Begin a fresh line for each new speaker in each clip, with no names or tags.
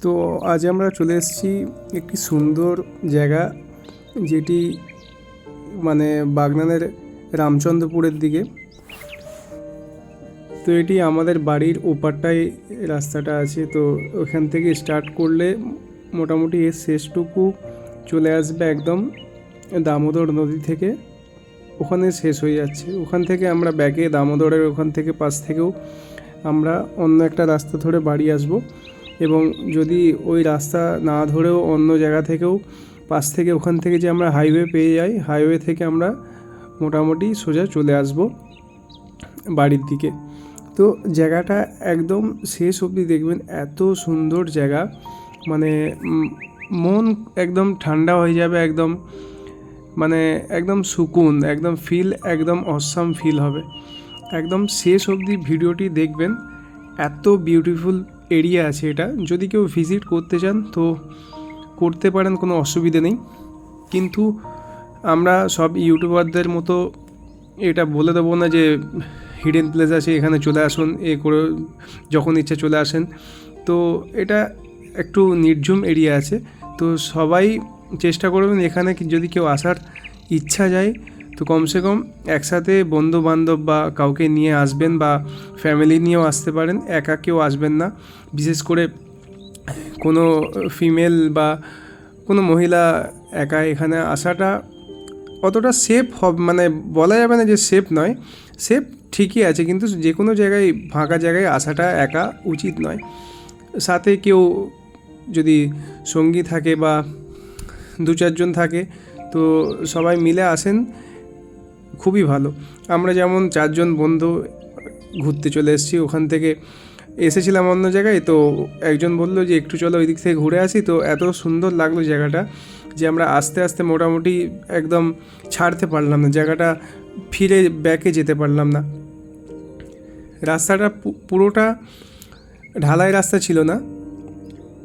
তো আজ আমরা চলে এসেছি একটি সুন্দর জায়গা, যেটি মানে বাগনানের রামচন্দ্রপুরের দিকে। তো এটি আমাদের বাড়ির ওপারটায় রাস্তাটা আছে। তো ওখান থেকে স্টার্ট করলে মোটামুটি এর শেষটুকু চলে আসবে একদম দামোদর নদী থেকে, ওখানে শেষ হয়ে যাচ্ছে। ওখান থেকে আমরা ব্যাকে দামোদরের ওখান থেকে পাশ থেকেও আমরা অন্য একটা রাস্তা ধরে বাড়ি আসব, এবং যদি ওই রাস্তা না ধরেও অন্য জায়গা থেকেও পাশ থেকে ওখান থেকে যে আমরা হাইওয়ে পেয়ে যাই, হাইওয়ে থেকে আমরা মোটামুটি সোজা চলে আসব বাড়ির দিকে। তো জায়গাটা একদম শেষ অবধি দেখবেন, এত সুন্দর জায়গা, মানে মন একদম ঠান্ডা হয়ে যাবে, একদম মানে একদম সুকুন, একদম ফিল, একদম অসাম ফিল হবে। একদম শেষ অবধি ভিডিওটি দেখবেন, এত বিউটিফুল এরিয়া আছে এটা। যদি কেউ ভিজিট করতে চান তো করতে পারেন, কোনো অসুবিধে নেই। কিন্তু আমরা সব ইউটিউবারদের মতো এটা বলে দেবো না যে হিডেন প্লেস আছে এখানে চলে আসুন, এ করে যখন ইচ্ছে চলে আসেন। তো এটা একটু নির্ঝুম এরিয়া আছে, তো সবাই চেষ্টা করবেন এখানে যদি কেউ আসার ইচ্ছা যায় তো কমসে কম একসাথে বন্ধু বান্ধব বা কাউকে নিয়ে আসবেন, বা ফ্যামিলি নিয়েও আসতে পারেন, একা কেউ আসবেন না। বিশেষ করে কোনো ফিমেল বা কোনো মহিলা একা এখানে আসাটা অতটা সেফ হবে, মানে বলা যাবে না যে সেফ নয়, সেফ ঠিকই আছে, কিন্তু যে কোনো জায়গায় ফাঁকা জায়গায় আসাটা একা উচিত নয়। সাথে কেউ যদি সঙ্গী থাকে বা দু চারজন থাকে তো সবাই মিলে আসেন, খুবই ভালো। আমরা যেমন চারজন বন্ধু ঘুরতে চলে এসেছি, ওখান থেকে এসেছিলাম অন্য জায়গায়, তো একজন বলল যে একটু চলো ওই দিক থেকে ঘুরে আসি। তো এত সুন্দর লাগলো জায়গাটা যে আমরা আস্তে আস্তে মোটামুটি একদম ছাড়তে পারলাম না জায়গাটা, ফিরে ব্যাকে যেতে পারলাম না। রাস্তাটা পুরোটা ঢালাই রাস্তা ছিল না,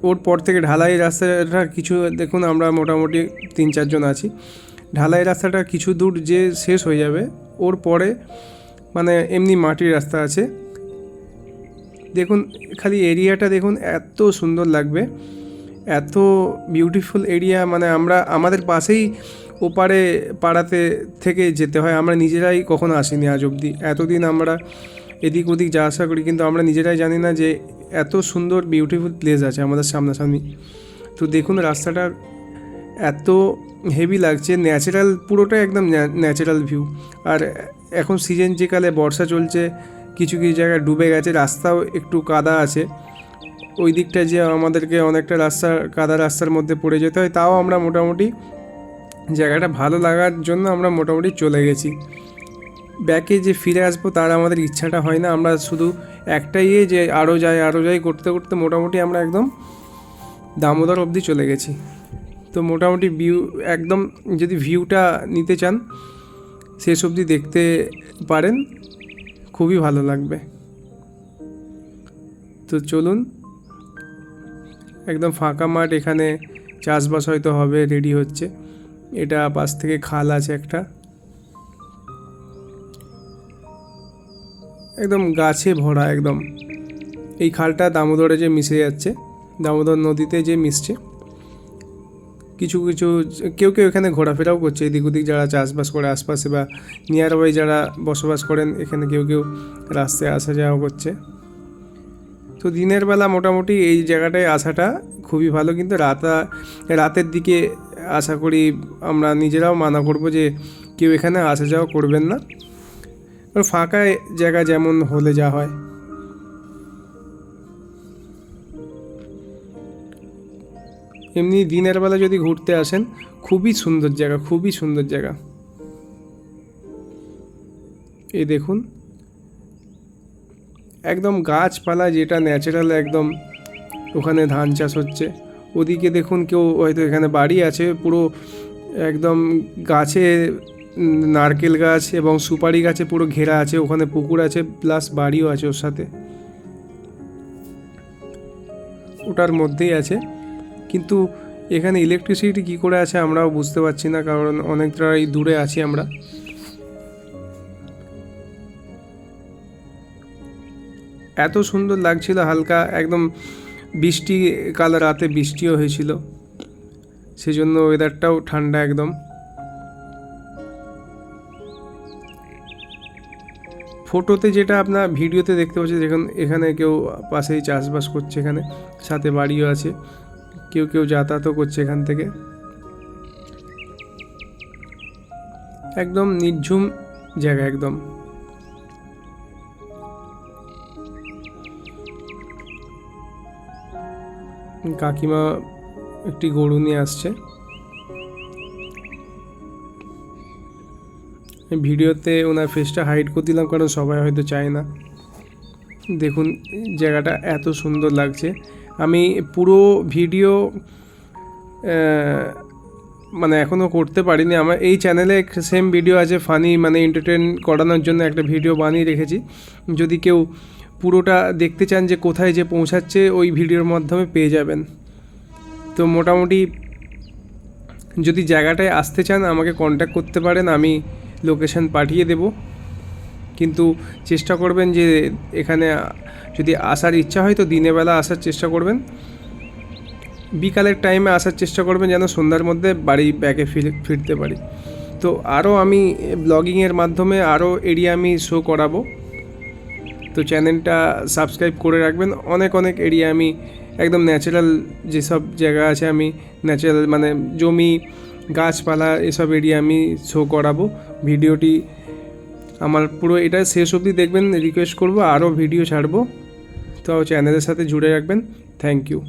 ওর পর থেকে ঢালাই রাস্তাটা কিছু দেখুন, আমরা মোটামুটি 3-4 জন আছি। ঢালাই রাস্তাটা কিছু দূর যে শেষ হয়ে যাবে, ওর পরে মানে এমনি মাটির রাস্তা আছে। দেখুন খালি এরিয়াটা দেখুন, এত সুন্দর লাগবে, এত বিউটিফুল এরিয়া। মানে আমরা আমাদের পাশেই ওপারে পাড়াতে থেকে যেতে হয়, আমরা নিজেরাই কখনো আসিনি আজ অবধি। এতদিন আমরা এদিক ওদিক যা আসা করি, কিন্তু আমরা নিজেরাই জানি না যে এত সুন্দর বিউটিফুল প্লেস আছে আমাদের সামনাসামনি। তো দেখুন রাস্তাটা এত হেভি লাগছে, ন্যাচারাল, পুরোটা একদম ন্যাচারাল ভিউ। আর এখন সিজন যেকালে বর্ষা চলছে, কিছু কিছু জায়গায় ডুবে গেছে, রাস্তাও একটু কাদা আছে। ওই দিকটা যে আমাদেরকে অনেকটা কাদা রাস্তার মধ্যে পড়ে যেতে হয়, তাও আমরা মোটামুটি জায়গাটা ভালো লাগার জন্য আমরা মোটামুটি চলে গেছি। ব্যাকে যে ফিরে আসবো তার আমাদের ইচ্ছাটা হয় না, আমরা শুধু একটাই যে আরও যাই করতে করতে মোটামুটি আমরা একদম দামোদর অবধি চলে গেছি। তো মোটামুটি একদম যদি ভিউটা নিতে চান শেষ অবধি দেখতে পারেন, খুবই ভালো লাগবে। তো চলুন, একদম ফাঁকা মাঠ, এখানে চাষবাস হয়তো হবে, রেডি হচ্ছে। এটা পাশ থেকে খাল আছে একটা, একদম গাছে ভরা একদম। এই খালটা দামোদরে যে মিশে যাচ্ছে, দামোদর নদীতে যে মিশছে। কিছু কিছু কেউ এখানে ঘোরাফেরাও করছে, এদিক ওদিক যারা চাষবাস করে আশপাশে বা নিয়ার বাই যারা বসবাস করেন এখানে, কেউ রাস্তায় আসা যাওয়া করছে। তো দিনের বেলা মোটামুটি এই জায়গাটায় আসাটা খুবই ভালো, কিন্তু রাতের দিকে আশা করি আমরা নিজেরাও মানা করব যে কেউ এখানে আসা যাওয়া করবেন না, ফাঁকা জায়গা যেমন হলে যা হয়। এমনি দিনের বেলা যদি ঘুরতে আসেন, খুবই সুন্দর জায়গা, খুবই সুন্দর জায়গা। এই দেখুন একদম গাছপালা যেটা ন্যাচারাল, একদম ওখানে ধান চাষ হচ্ছে। ওদিকে দেখুন কেউ হয়তো এখানে বাড়ি আছে, পুরো একদম গাছে, নারকেল গাছ এবং সুপারি গাছে পুরো ঘেরা আছে, ওখানে পুকুর আছে প্লাস বাড়িও আছে ওর সাথে, ওটার মধ্যেই আছে। কিন্তু এখানে ইলেকট্রিসিটি কী করে আছে আমরাও বুঝতে পারছি না, কারণ অনেকটাই দূরে আছি আমরা। এত সুন্দর লাগছিল, হালকা একদম বৃষ্টি, কাল রাতে বৃষ্টিও হয়েছিল, সেজন্য ওয়েদারটাও ঠান্ডা একদম। ফটোতে যেটা আপনার ভিডিওতে দেখতে পাচ্ছি, দেখুন এখানে কেউ পাশেই চাষবাস করছে, এখানে সাথে বাড়িও আছে, কেউ কেউ যাতায়াতও করছে এখান থেকে। একদম নির্ঝুম জায়গা একদম। কাকিমা একটি গরু নিয়ে আসছে। ভিডিওতে ওনার ফেসটা হাইড করে দিলাম, কারণ সবাই হয়তো চায় না। দেখুন জায়গাটা এত সুন্দর লাগছে। আমি পুরো ভিডিও মানে এখনও করতে পারিনি। আমার এই চ্যানেলে সেম ভিডিও আছে, ফানি মানে এন্টারটেন করানোর জন্য একটা ভিডিও বানিয়ে রেখেছি। যদি কেউ পুরোটা দেখতে চান যে কোথায় যে পৌঁছাচ্ছে, ওই ভিডিওর মাধ্যমে পেয়ে যাবেন। তো মোটামুটি যদি জায়গাটায় আসতে চান আমাকে কন্ট্যাক্ট করতে পারেন, আমি লোকেশান পাঠিয়ে দেব। কিন্তু চেষ্টা করবেন যে এখানে যদি আসার ইচ্ছা হয় তো দিনের বেলা আসার চেষ্টা করবেন, বিকালের টাইমে আসার চেষ্টা করবেন, যেন সন্ধ্যার মধ্যে বাড়ি ব্যাকে ফিরতে পারি। তো আরও আমি ব্লগিংয়ের মাধ্যমে আরও এরিয়া আমি শো করাবো, তো চ্যানেলটা সাবস্ক্রাইব করে রাখবেন। অনেক অনেক এরিয়া আমি একদম ন্যাচারাল যেসব জায়গা আছে, আমি ন্যাচারাল মানে জমি, গাছপালা, এসব এরিয়া আমি শো করাবো। ভিডিওটি আমার পুরো এটা শেষ অবধি দেখবেন, রিকোয়েস্ট করবো, আরও ভিডিও ছাড়বো, তো চ্যানেলের সাথে জুড়ে রাখবেন। Thank you.